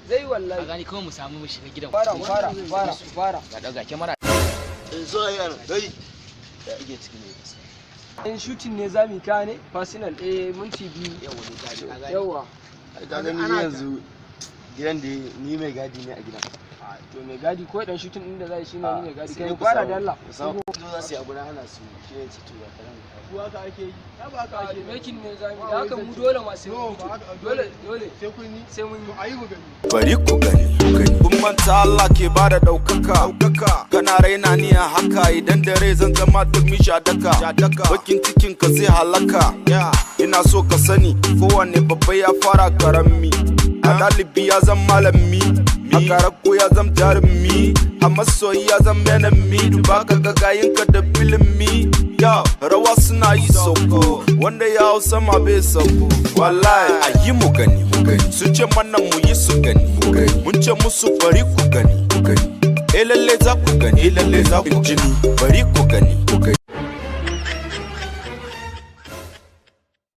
zai wallahi. A gani kawai mu samu mu shiga gidan. Fara. Ga daga kyamara. So yana dai da ake cikin ne. In shooting ne zamu ka ne personal minti 2 yawa. Ka gani yanzu gidan da ni mai gadi ne a gidan. To mai gadi ko dan shooting din da zai shi ne mai gadi kai fara da Allah. Zo za su yi abu na hana su shi ne ci tura karan. Kuwa ka ake yi. Ya ba ka ake making ne zamu. Da haka mu dole ma sai mu dole sai mun yi ayi mu gani. Bari ku gani kun manta Allah ke bada daukaka kana raina ni a haka idan dare zan zama turmi shadaka bakin cikin ka zai halaka ina so ka sani kowanne babba ya fara karami a dalibi ya zama malami a karako ya zama jarumi a masoyi ya zama enemy duba ka gagayin ka da filimi rawa suna yi sauko wanda ya hau sama bai sauko wallahi a yi mu gani sun ce mana mu yi su gani mun ce musu bari ku gani lalle za ku gani jini bari ku gani